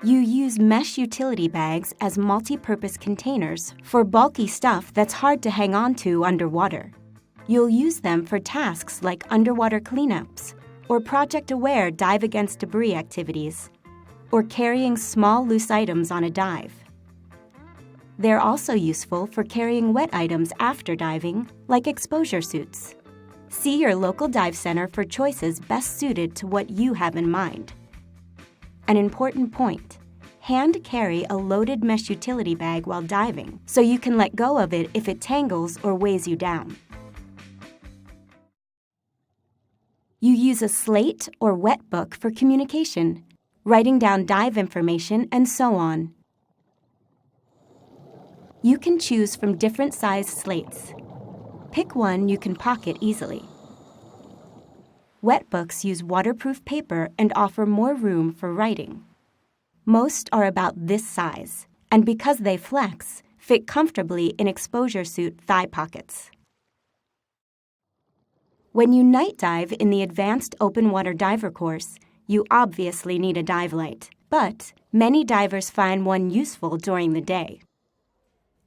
You use mesh utility bags as multi-purpose containers for bulky stuff that's hard to hang on to underwater. You'll use them for tasks like underwater cleanups, or project-aware dive against debris activities, or carrying small loose items on a dive. They're also useful for carrying wet items after diving, like exposure suits. See your local dive center for choices best suited to what you have in mind. An important point: hand carry a loaded mesh utility bag while diving, so you can let go of it if it tangles or weighs you down. You use a slate or wet book for communication, writing down dive information, and so on. You can choose from different size slates. Pick one you can pocket easily. Wet books use waterproof paper and offer more room for writing. Most are about this size, and because they flex, fit comfortably in exposure suit thigh pockets. When you night dive in the Advanced Open Water Diver course, you obviously need a dive light, but many divers find one useful during the day.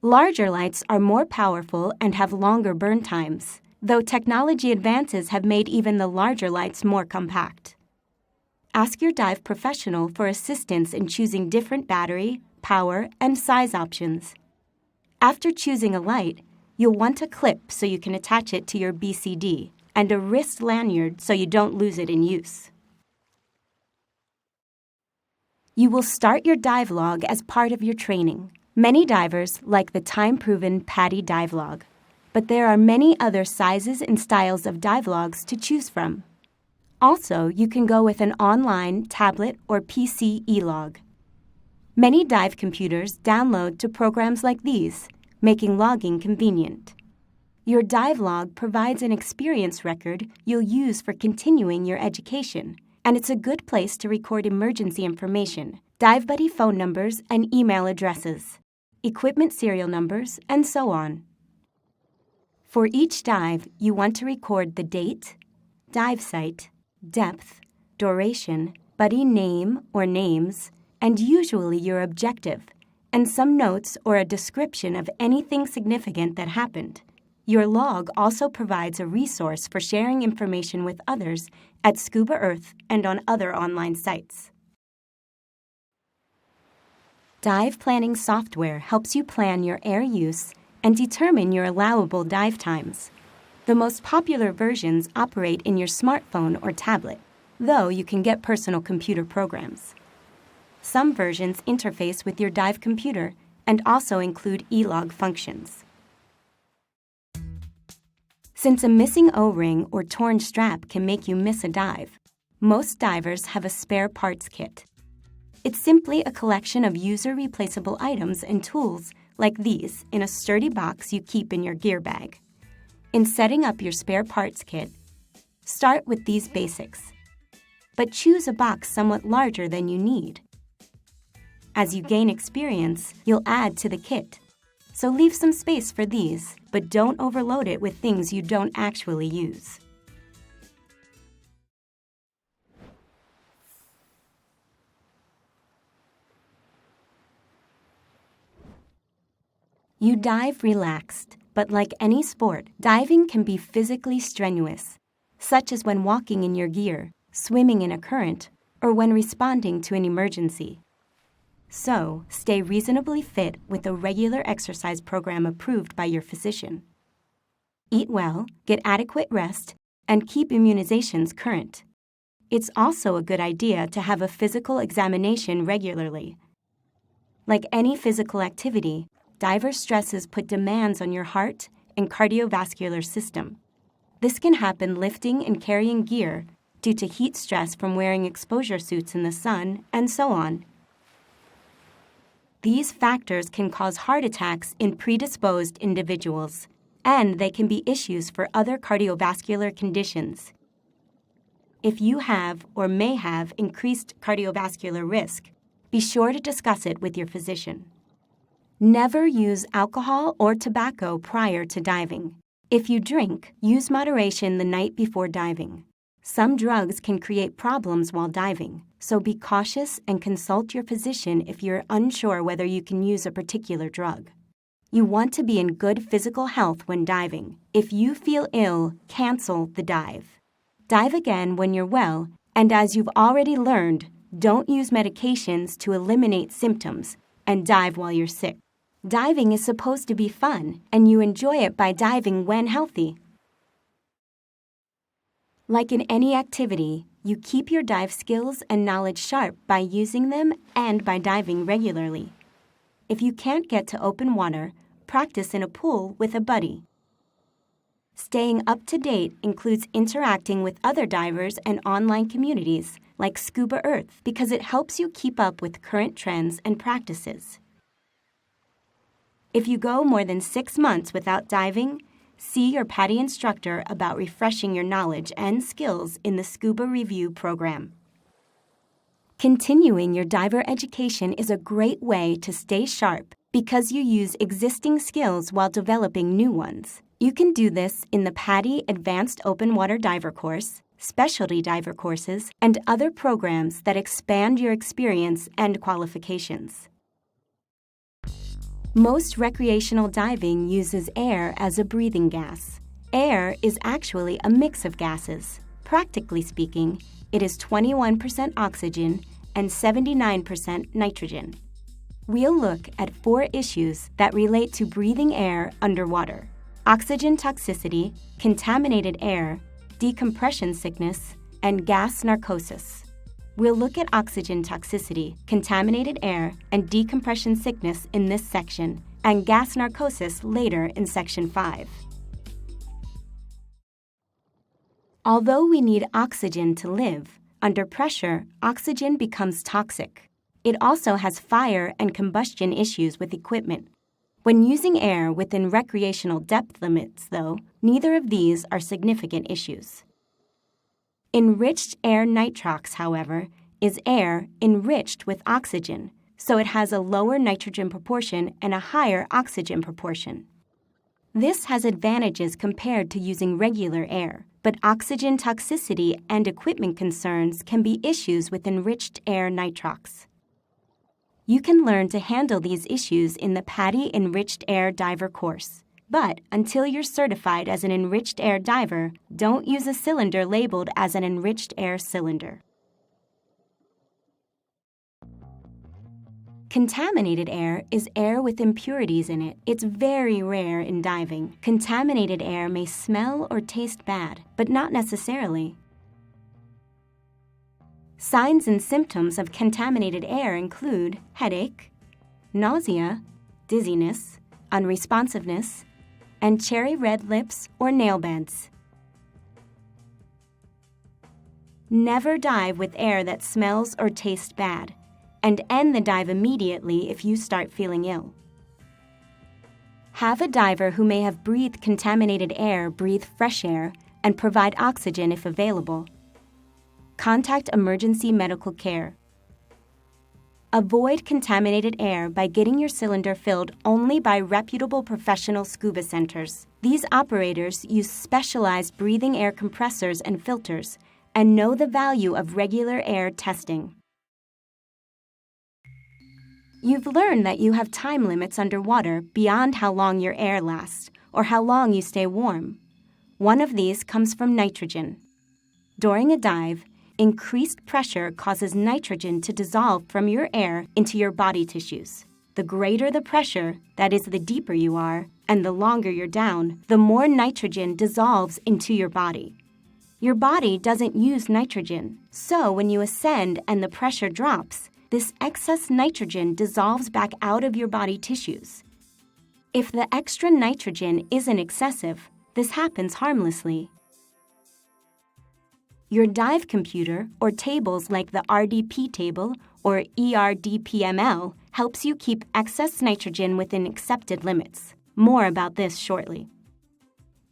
Larger lights are more powerful and have longer burn times, though technology advances have made even the larger lights more compact. Ask your dive professional for assistance in choosing different battery, power, and size options. After choosing a light, you'll want a clip so you can attach it to your BCD, and a wrist lanyard so you don't lose it in use. You will start your dive log as part of your training. Many divers like the time-proven PadiOWD log, but there are many other sizes and styles of dive logs to choose from. Also, you can go with an online, tablet, or PC e-log. Many dive computers download to programs like these, making logging convenient. Your dive log provides an experience record you'll use for continuing your education, and it's a good place to record emergency information, dive buddy phone numbers and email addresses, equipment serial numbers, and so on. For each dive, you want to record the date, dive site, depth, duration, buddy name or names, and usually your objective, and some notes or a description of anything significant that happened. Your log also provides a resource for sharing information with others at Scuba Earth and on other online sites. Dive planning software helps you plan your air use and determine your allowable dive times. The most popular versions operate in your smartphone or tablet, though you can get personal computer programs. Some versions interface with your dive computer and also include e-log functions. Since a missing O-ring or torn strap can make you miss a dive, most divers have a spare parts kit. It's simply a collection of user-replaceable items and tools like these in a sturdy box you keep in your gear bag. In setting up your spare parts kit, start with these basics, but choose a box somewhat larger than you need. As you gain experience, you'll add to the kit, so leave some space for these, but don't overload it with things you don't actually use. You dive relaxed, but like any sport, diving can be physically strenuous, such as when walking in your gear, swimming in a current, or when responding to an emergency. So, stay reasonably fit with a regular exercise program approved by your physician. Eat well, get adequate rest, and keep immunizations current. It's also a good idea to have a physical examination regularly. Like any physical activity, diver stresses put demands on your heart and cardiovascular system. This can happen lifting and carrying gear due to heat stress from wearing exposure suits in the sun, and so on. These factors can cause heart attacks in predisposed individuals, and they can be issues for other cardiovascular conditions. If you have or may have increased cardiovascular risk, be sure to discuss it with your physician. Never use alcohol or tobacco prior to diving. If you drink, use moderation the night before diving. Some drugs can create problems while diving, so be cautious and consult your physician if you're unsure whether you can use a particular drug. You want to be in good physical health when diving. If you feel ill, cancel the dive. Dive again when you're well, and as you've already learned, don't use medications to eliminate symptoms and dive while you're sick. Diving is supposed to be fun, and you enjoy it by diving when healthy. Like in any activity, you keep your dive skills and knowledge sharp by using them and by diving regularly. If you can't get to open water, practice in a pool with a buddy. Staying up to date includes interacting with other divers and online communities like Scuba Earth because it helps you keep up with current trends and practices. If you go more than 6 months without diving, see your PADI instructor about refreshing your knowledge and skills in the Scuba Review program. Continuing your diver education is a great way to stay sharp because you use existing skills while developing new ones. You can do this in the PADI Advanced Open Water Diver course, specialty diver courses, and other programs that expand your experience and qualifications. Most recreational diving uses air as a breathing gas. Air is actually a mix of gases. Practically speaking, it is 21% oxygen and 79% nitrogen. We'll look at 4 issues that relate to breathing air underwater: oxygen toxicity, contaminated air, decompression sickness, and gas narcosis. We'll look at oxygen toxicity, contaminated air, and decompression sickness in this section, and gas narcosis later in Section 5. Although we need oxygen to live, under pressure, oxygen becomes toxic. It also has fire and combustion issues with equipment. When using air within recreational depth limits, though, neither of these are significant issues. Enriched air nitrox, however, is air enriched with oxygen, so it has a lower nitrogen proportion and a higher oxygen proportion. This has advantages compared to using regular air, but oxygen toxicity and equipment concerns can be issues with enriched air nitrox. You can learn to handle these issues in the PADI Enriched Air Diver course. But until you're certified as an enriched air diver, don't use a cylinder labeled as an enriched air cylinder. Contaminated air is air with impurities in it. It's very rare in diving. Contaminated air may smell or taste bad, but not necessarily. Signs and symptoms of contaminated air include headache, nausea, dizziness, unresponsiveness, and cherry red lips or nail beds. Never dive with air that smells or tastes bad, and end the dive immediately if you start feeling ill. Have a diver who may have breathed contaminated air breathe fresh air and provide oxygen if available. Contact emergency medical care. Avoid contaminated air by getting your cylinder filled only by reputable professional scuba centers. These operators use specialized breathing air compressors and filters and know the value of regular air testing. You've learned that you have time limits underwater beyond how long your air lasts or how long you stay warm. One of these comes from nitrogen. During a dive, increased pressure causes nitrogen to dissolve from your air into your body tissues. The greater the pressure, that is, the deeper you are, and the longer you're down, the more nitrogen dissolves into your body. Your body doesn't use nitrogen, so when you ascend and the pressure drops, this excess nitrogen dissolves back out of your body tissues. If the extra nitrogen isn't excessive, this happens harmlessly. Your dive computer, or tables like the RDP table or ERDPML, helps you keep excess nitrogen within accepted limits. More about this shortly.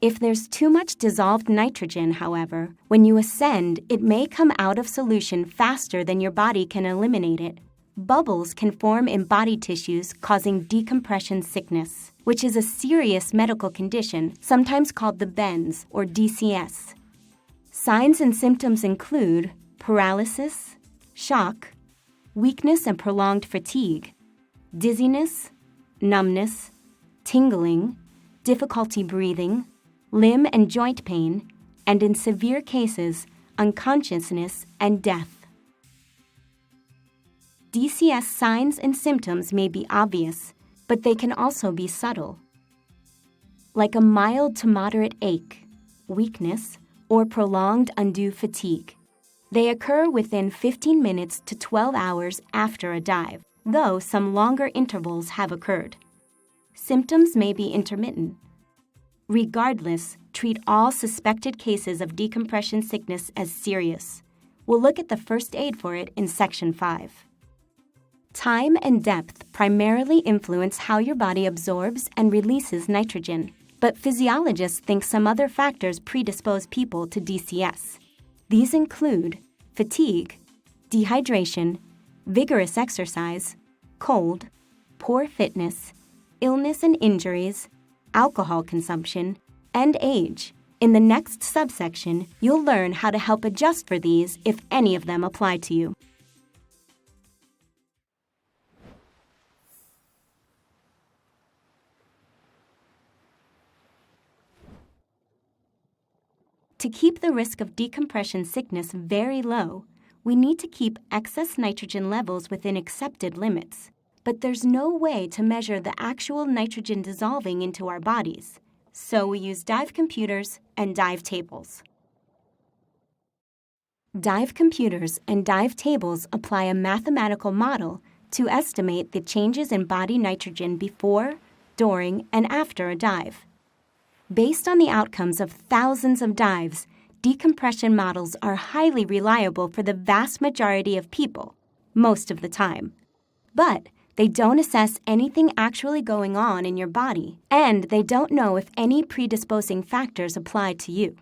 If there's too much dissolved nitrogen, however, when you ascend, it may come out of solution faster than your body can eliminate it. Bubbles can form in body tissues, causing decompression sickness, which is a serious medical condition, sometimes called the bends or DCS. Signs and symptoms include paralysis, shock, weakness and prolonged fatigue, dizziness, numbness, tingling, difficulty breathing, limb and joint pain, and in severe cases, unconsciousness and death. DCS signs and symptoms may be obvious, but they can also be subtle, like a mild to moderate ache, weakness, or prolonged undue fatigue. They occur within 15 minutes to 12 hours after a dive, though some longer intervals have occurred. Symptoms may be intermittent. Regardless, treat all suspected cases of decompression sickness as serious. We'll look at the first aid for it in Section 5. Time and depth primarily influence how your body absorbs and releases nitrogen, but physiologists think some other factors predispose people to DCS. These include fatigue, dehydration, vigorous exercise, cold, poor fitness, illness and injuries, alcohol consumption, and age. In the next subsection, you'll learn how to help adjust for these if any of them apply to you. To keep the risk of decompression sickness very low, we need to keep excess nitrogen levels within accepted limits. But there's no way to measure the actual nitrogen dissolving into our bodies, so we use dive computers and dive tables. Dive computers and dive tables apply a mathematical model to estimate the changes in body nitrogen before, during, and after a dive. Based on the outcomes of thousands of dives, decompression models are highly reliable for the vast majority of people, most of the time. But they don't assess anything actually going on in your body, and they don't know if any predisposing factors apply to you.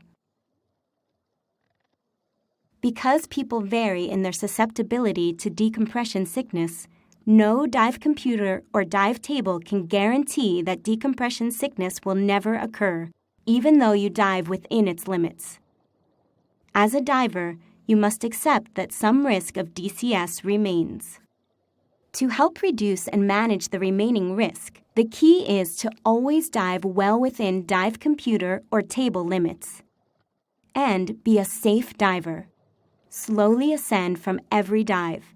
Because people vary in their susceptibility to decompression sickness, no dive computer or dive table can guarantee that decompression sickness will never occur, even though you dive within its limits. As a diver, you must accept that some risk of DCS remains. To help reduce and manage the remaining risk, the key is to always dive well within dive computer or table limits. And be a safe diver. Slowly ascend from every dive,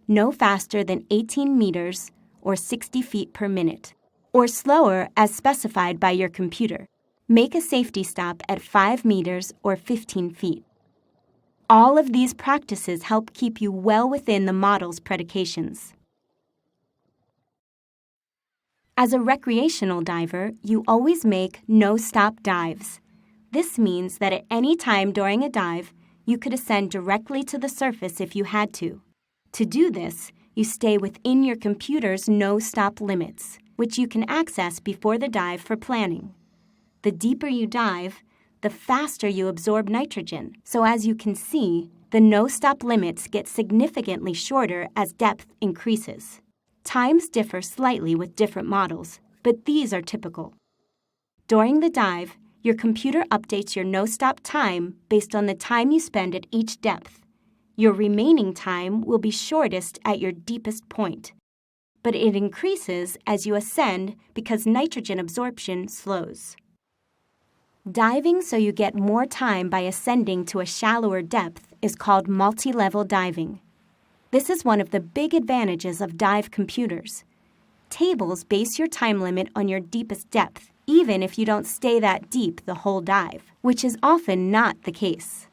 no faster than 18 meters or 60 feet per minute, or slower as specified by your computer. Make a safety stop at 5 meters or 15 feet. All of these practices help keep you well within the model's predications. As a recreational diver, you always make no-stop dives. This means that at any time during a dive, you could ascend directly to the surface if you had to. To do this, you stay within your computer's no-stop limits, which you can access before the dive for planning. The deeper you dive, the faster you absorb nitrogen. So as you can see, the no-stop limits get significantly shorter as depth increases. Times differ slightly with different models, but these are typical. During the dive, your computer updates your no-stop time based on the time you spend at each depth. Your remaining time will be shortest at your deepest point, but it increases as you ascend because nitrogen absorption slows. Diving so you get more time by ascending to a shallower depth is called multi-level diving. This is one of the big advantages of dive computers. Tables base your time limit on your deepest depth, even if you don't stay that deep the whole dive, which is often not the case.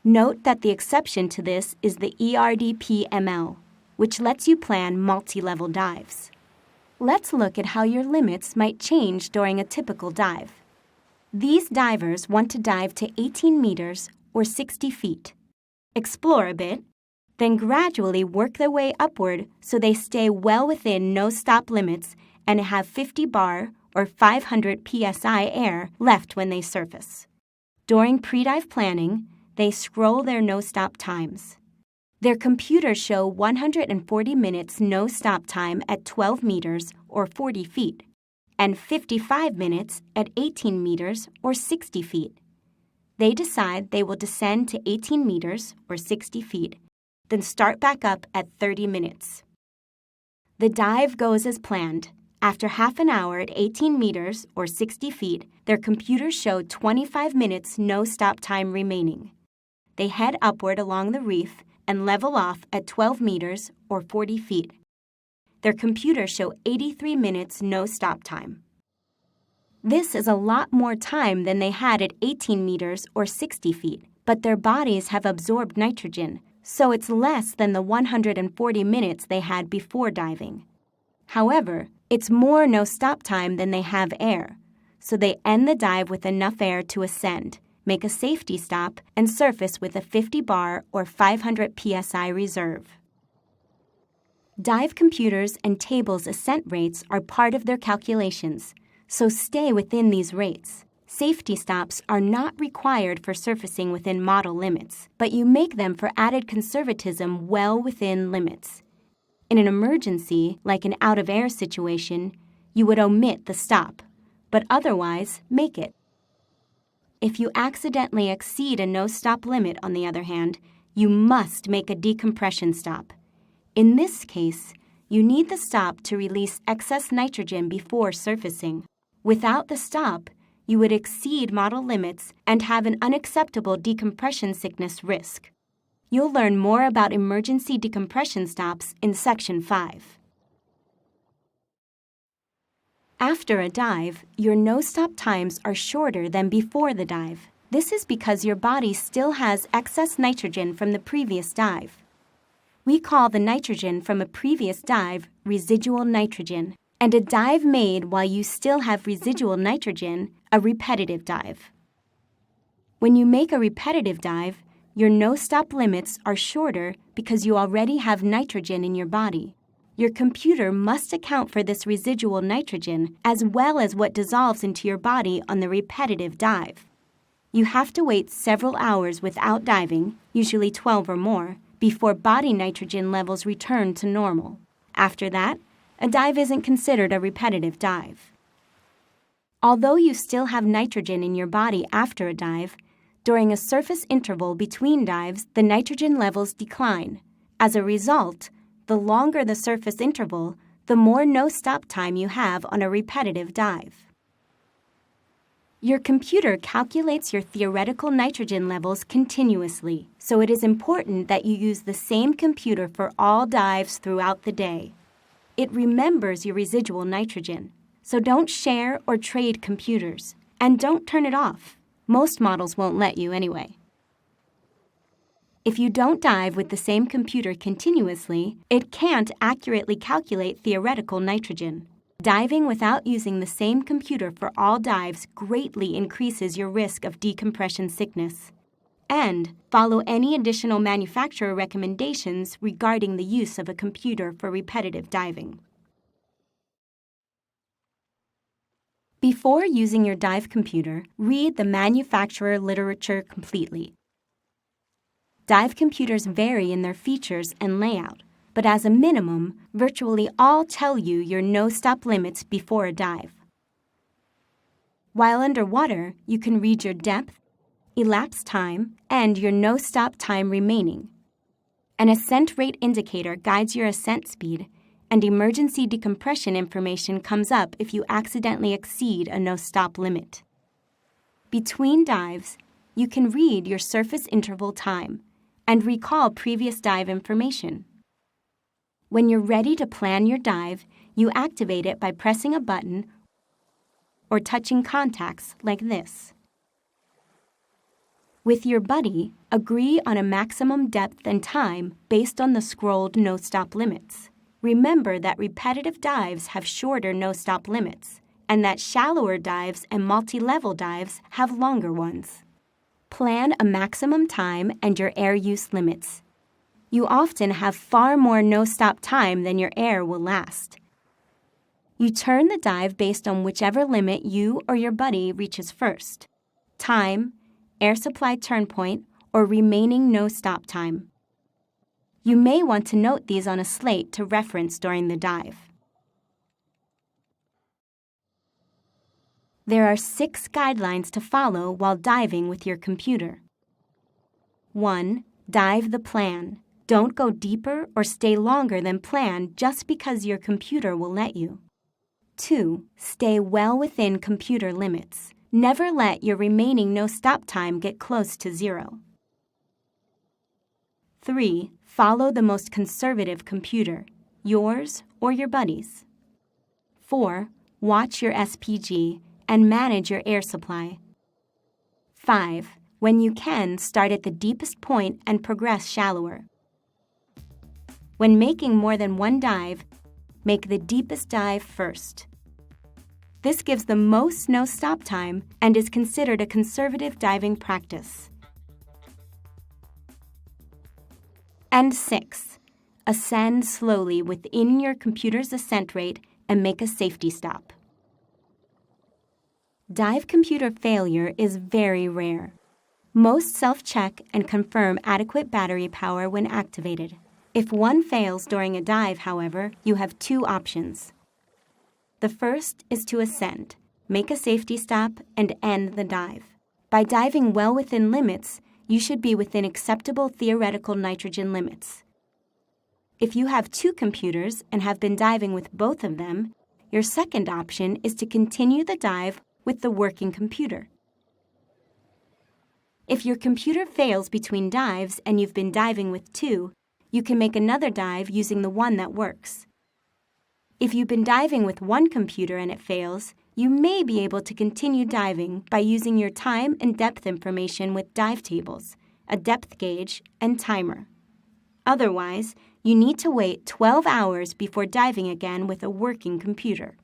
Note that the exception to this is the ERDP-ML, which lets you plan multi-level dives. Let's look at how your limits might change during a typical dive. These divers want to dive to 18 meters or 60 feet. Explore a bit, then gradually work their way upward so they stay well within no-stop limits and have 50 bar or 500 psi air left when they surface. During pre-dive planning, they scroll their no-stop times. Their computers show 140 minutes no-stop time at 12 meters or 40 feet, and 55 minutes at 18 meters or 60 feet. They decide they will descend to 18 meters, or 60 feet, then start back up at 30 minutes. The dive goes as planned. After half an hour at 18 meters, or 60 feet, their computers show 25 minutes no-stop time remaining. They head upward along the reef and level off at 12 meters, or 40 feet. Their computers show 83 minutes no-stop time. This is a lot more time than they had at 18 meters, or 60 feet, but their bodies have absorbed nitrogen, so it's less than the 140 minutes they had before diving. However, it's more no-stop time than they have air, so they end the dive with enough air to ascend, make a safety stop, and surface with a 50 bar or 500 psi reserve. Dive computers and tables' ascent rates are part of their calculations, so stay within these rates. Safety stops are not required for surfacing within model limits, but you make them for added conservatism well within limits. In an emergency, like an out-of-air situation, you would omit the stop, but otherwise make it. If you accidentally exceed a no-stop limit, on the other hand, you must make a decompression stop. In this case, you need the stop to release excess nitrogen before surfacing. Without the stop, you would exceed model limits and have an unacceptable decompression sickness risk. You'll learn more about emergency decompression stops in Section 5. After a dive, your no-stop times are shorter than before the dive. This is because your body still has excess nitrogen from the previous dive. We call the nitrogen from a previous dive residual nitrogen, and a dive made while you still have residual nitrogen, a repetitive dive. When you make a repetitive dive, your no-stop limits are shorter because you already have nitrogen in your body. Your computer must account for this residual nitrogen as well as what dissolves into your body on the repetitive dive. You have to wait several hours without diving, usually 12 or more, before body nitrogen levels return to normal. After that, a dive isn't considered a repetitive dive. Although you still have nitrogen in your body after a dive, during a surface interval between dives, the nitrogen levels decline. As a result, the longer the surface interval, the more no-stop time you have on a repetitive dive. Your computer calculates your theoretical nitrogen levels continuously, so it is important that you use the same computer for all dives throughout the day. It remembers your residual nitrogen, so don't share or trade computers, and don't turn it off. Most models won't let you anyway. If you don't dive with the same computer continuously, it can't accurately calculate theoretical nitrogen. Diving without using the same computer for all dives greatly increases your risk of decompression sickness. And follow any additional manufacturer recommendations regarding the use of a computer for repetitive diving. Before using your dive computer, read the manufacturer literature completely. Dive computers vary in their features and layout, but as a minimum, virtually all tell you your no-stop limits before a dive. While underwater, you can read your depth, elapsed time, and your no-stop time remaining. An ascent rate indicator guides your ascent speed, and emergency decompression information comes up if you accidentally exceed a no-stop limit. Between dives, you can read your surface interval time and recall previous dive information. When you're ready to plan your dive, you activate it by pressing a button or touching contacts like this. With your buddy, agree on a maximum depth and time based on the scrolled no-stop limits. Remember that repetitive dives have shorter no-stop limits, and that shallower dives and multi-level dives have longer ones. Plan a maximum time and your air use limits. You often have far more no-stop time than your air will last. You turn the dive based on whichever limit you or your buddy reaches first: time, air supply turn point, or remaining no-stop time. You may want to note these on a slate to reference during the dive. There are 6 guidelines to follow while diving with your computer. 1. Dive the plan. Don't go deeper or stay longer than planned just because your computer will let you. 2. Stay well within computer limits. Never let your remaining no-stop time get close to 0. 3. Follow the most conservative computer, yours or your buddy's. 4. Watch your SPG and manage your air supply. 5. When you can, start at the deepest point and progress shallower. When making more than one dive, make the deepest dive first. This gives the most no-stop time and is considered a conservative diving practice. And 6. Ascend slowly within your computer's ascent rate and make a safety stop. Dive computer failure is very rare. Most self-check and confirm adequate battery power when activated. If one fails during a dive, however, you have 2 options. The first is to ascend, make a safety stop, and end the dive. By diving well within limits, you should be within acceptable theoretical nitrogen limits. If you have 2 computers and have been diving with both of them, your second option is to continue the dive with the working computer. If your computer fails between dives and you've been diving with 2, you can make another dive using the one that works. If you've been diving with one computer and it fails, you may be able to continue diving by using your time and depth information with dive tables, a depth gauge, and timer. Otherwise, you need to wait 12 hours before diving again with a working computer.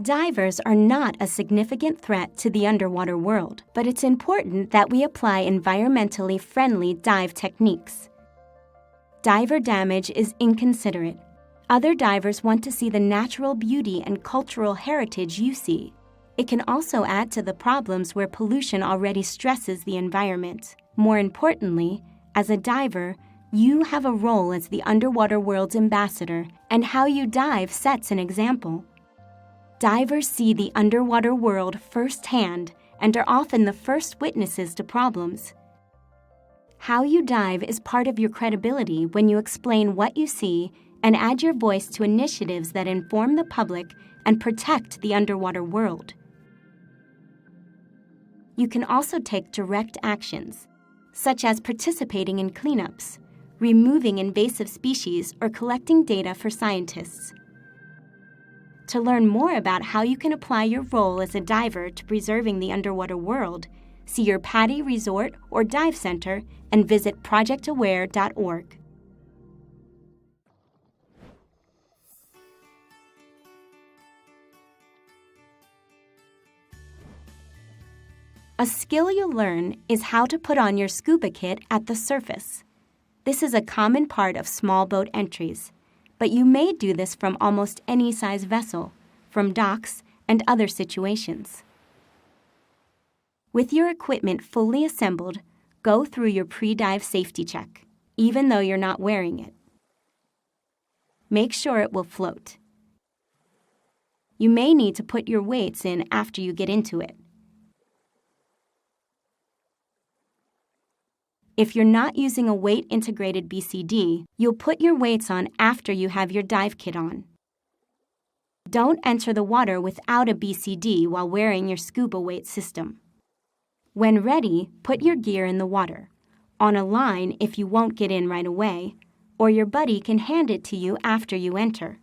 Divers are not a significant threat to the underwater world, but it's important that we apply environmentally friendly dive techniques. Diver damage is inconsiderate. Other divers want to see the natural beauty and cultural heritage you see. It can also add to the problems where pollution already stresses the environment. More importantly, as a diver, you have a role as the underwater world's ambassador, and how you dive sets an example. Divers see the underwater world firsthand and are often the first witnesses to problems. How you dive is part of your credibility when you explain what you see and add your voice to initiatives that inform the public and protect the underwater world. You can also take direct actions, such as participating in cleanups, removing invasive species, or collecting data for scientists. To learn more about how you can apply your role as a diver to preserving the underwater world, see your PADI Resort or Dive Center and visit ProjectAware.org. A skill you'll learn is how to put on your scuba kit at the surface. This is a common part of small boat entries, but you may do this from almost any size vessel, from docks and other situations. With your equipment fully assembled, go through your pre-dive safety check, even though you're not wearing it. Make sure it will float. You may need to put your weights in after you get into it. If you're not using a weight-integrated BCD, you'll put your weights on after you have your dive kit on. Don't enter the water without a BCD while wearing your scuba weight system. When ready, put your gear in the water, on a line if you won't get in right away, or your buddy can hand it to you after you enter.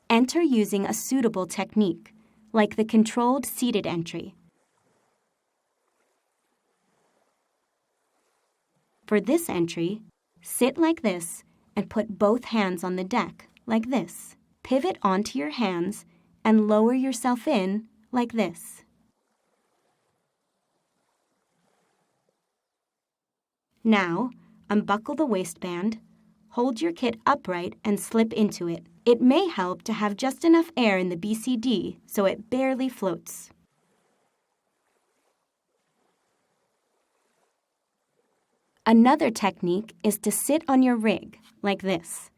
Enter using a suitable technique, like the controlled seated entry. For this entry, sit like this and put both hands on the deck, like this. Pivot onto your hands and lower yourself in, like this. Now, unbuckle the waistband, hold your kit upright and slip into it. It may help to have just enough air in the BCD so it barely floats. Another technique is to sit on your rig, like this.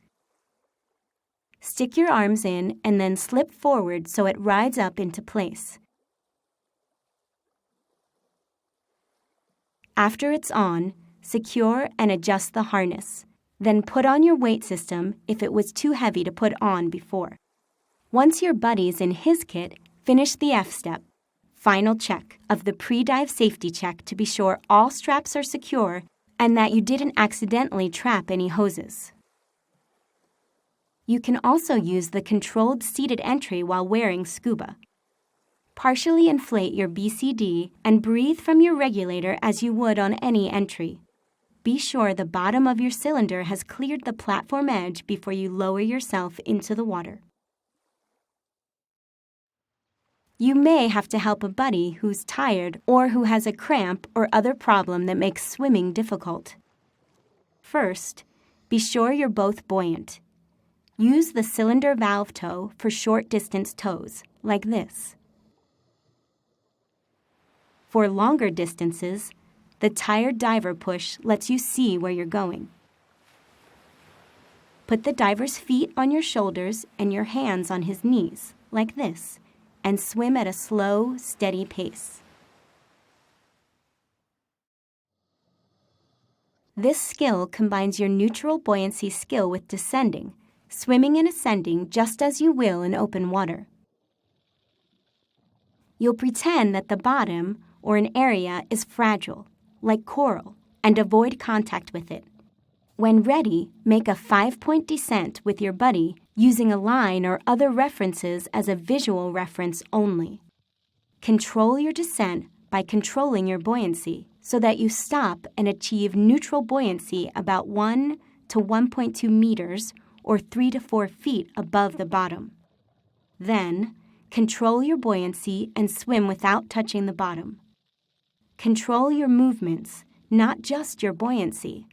Stick your arms in and then slip forward so it rides up into place. After it's on, secure and adjust the harness. Then put on your weight system if it was too heavy to put on before. Once your buddy's in his kit, finish the F step, final check of the pre-dive safety check to be sure all straps are secure and that you didn't accidentally trap any hoses. You can also use the controlled seated entry while wearing scuba. Partially inflate your BCD and breathe from your regulator as you would on any entry. Be sure the bottom of your cylinder has cleared the platform edge before you lower yourself into the water. You may have to help a buddy who's tired or who has a cramp or other problem that makes swimming difficult. First, be sure you're both buoyant. Use the cylinder valve tow for short distance tows, like this. For longer distances, the tired diver push lets you see where you're going. Put the diver's feet on your shoulders and your hands on his knees, like this, and swim at a slow, steady pace. This skill combines your neutral buoyancy skill with descending, swimming and ascending just as you will in open water. You'll pretend that the bottom, or an area, is fragile, like coral, and avoid contact with it. When ready, make a 5-point descent with your buddy using a line or other references as a visual reference only. Control your descent by controlling your buoyancy so that you stop and achieve neutral buoyancy about 1 to 1.2 meters or 3 to 4 feet above the bottom. Then, control your buoyancy and swim without touching the bottom. Control your movements, not just your buoyancy.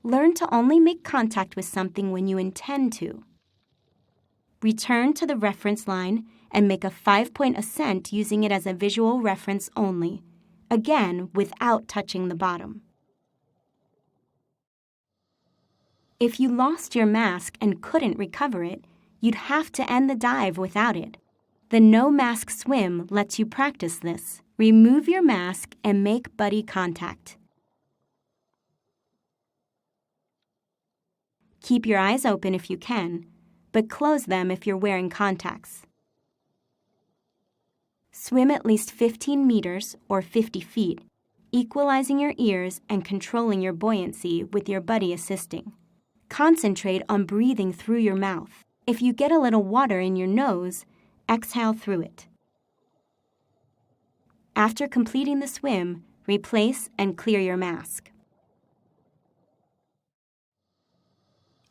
Learn to only make contact with something when you intend to. Return to the reference line and make a 5-point ascent using it as a visual reference only, again without touching the bottom. If you lost your mask and couldn't recover it, you'd have to end the dive without it. The no-mask swim lets you practice this. Remove your mask and make buddy contact. Keep your eyes open if you can, but close them if you're wearing contacts. Swim at least 15 meters or 50 feet, equalizing your ears and controlling your buoyancy with your buddy assisting. Concentrate on breathing through your mouth. If you get a little water in your nose, exhale through it. After completing the swim, replace and clear your mask.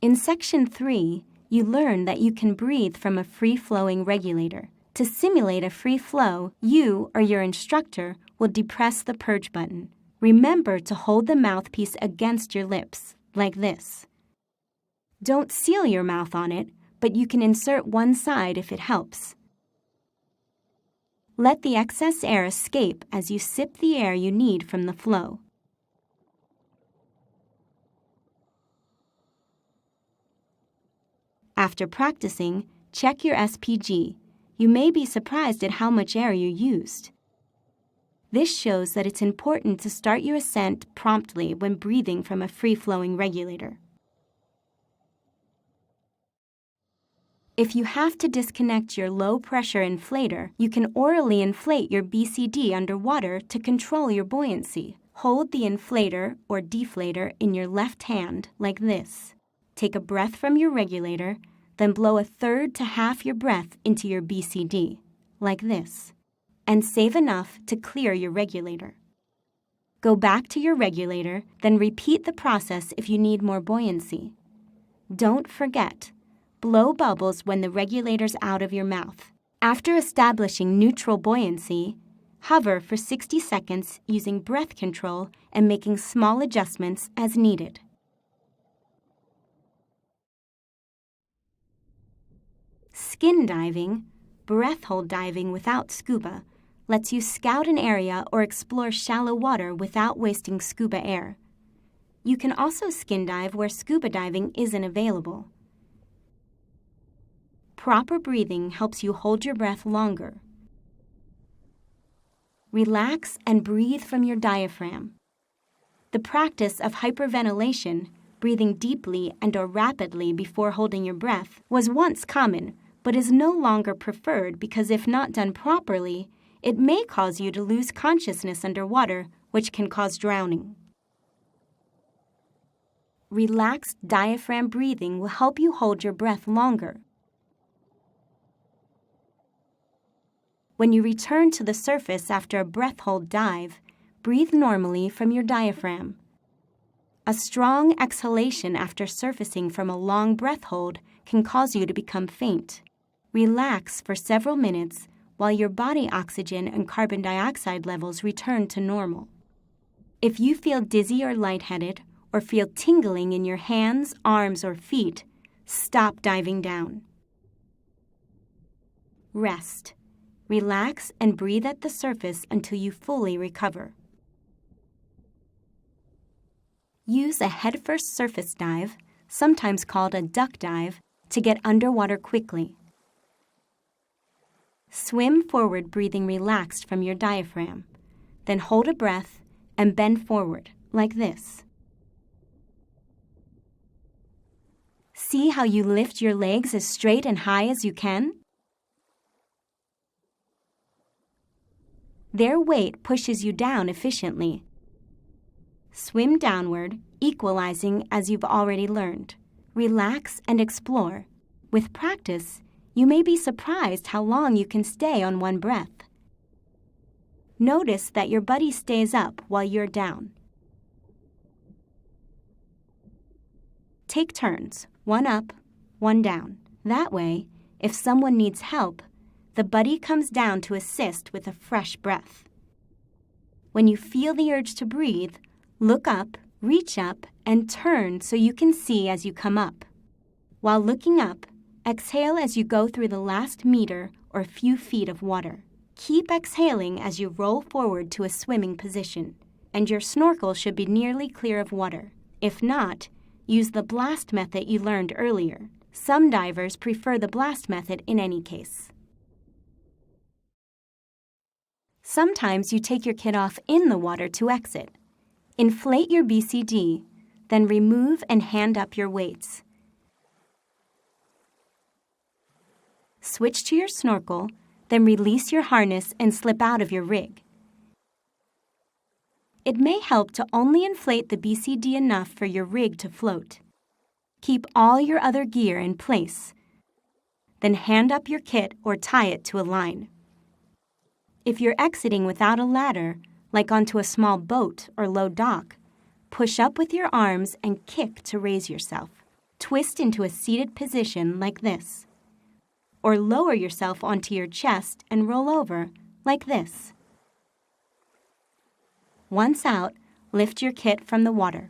In Section 3, you learn that you can breathe from a free-flowing regulator. To simulate a free flow, you or your instructor will depress the purge button. Remember to hold the mouthpiece against your lips, like this. Don't seal your mouth on it, but you can insert one side if it helps. Let the excess air escape as you sip the air you need from the flow. After practicing, check your SPG. You may be surprised at how much air you used. This shows that it's important to start your ascent promptly when breathing from a free-flowing regulator. If you have to disconnect your low-pressure inflator, you can orally inflate your BCD underwater to control your buoyancy. Hold the inflator or deflator in your left hand like this. Take a breath from your regulator, then blow a third to half your breath into your BCD, like this, and save enough to clear your regulator. Go back to your regulator, then repeat the process if you need more buoyancy. Don't forget, blow bubbles when the regulator's out of your mouth. After establishing neutral buoyancy, hover for 60 seconds using breath control and making small adjustments as needed. Skin diving, breath hold diving without scuba, lets you scout an area or explore shallow water without wasting scuba air. You can also skin dive where scuba diving isn't available. Proper breathing helps you hold your breath longer. Relax and breathe from your diaphragm. The practice of hyperventilation, breathing deeply and/or rapidly before holding your breath, was once common, but is no longer preferred because if not done properly, it may cause you to lose consciousness underwater, which can cause drowning. Relaxed diaphragm breathing will help you hold your breath longer. When you return to the surface after a breath hold dive, breathe normally from your diaphragm. A strong exhalation after surfacing from a long breath hold can cause you to become faint. Relax for several minutes while your body oxygen and carbon dioxide levels return to normal. If you feel dizzy or lightheaded, or feel tingling in your hands, arms, or feet, stop diving down. Rest. Relax and breathe at the surface until you fully recover. Use a head-first surface dive, sometimes called a duck dive, to get underwater quickly. Swim forward, breathing relaxed from your diaphragm. Then hold a breath and bend forward, like this. See how you lift your legs as straight and high as you can? Their weight pushes you down efficiently. Swim downward, equalizing as you've already learned. Relax and explore. With practice, you may be surprised how long you can stay on one breath. Notice that your buddy stays up while you're down. Take turns, one up, one down. That way, if someone needs help, the buddy comes down to assist with a fresh breath. When you feel the urge to breathe, look up, reach up, and turn so you can see as you come up. While looking up, exhale as you go through the last meter or few feet of water. Keep exhaling as you roll forward to a swimming position, and your snorkel should be nearly clear of water. If not, use the blast method you learned earlier. Some divers prefer the blast method in any case. Sometimes you take your kit off in the water to exit. Inflate your BCD, then remove and hand up your weights. Switch to your snorkel, then release your harness and slip out of your rig. It may help to only inflate the BCD enough for your rig to float. Keep all your other gear in place. Then hand up your kit or tie it to a line. If you're exiting without a ladder, like onto a small boat or low dock, push up with your arms and kick to raise yourself. Twist into a seated position like this. Or lower yourself onto your chest and roll over like this. Once out, lift your kit from the water.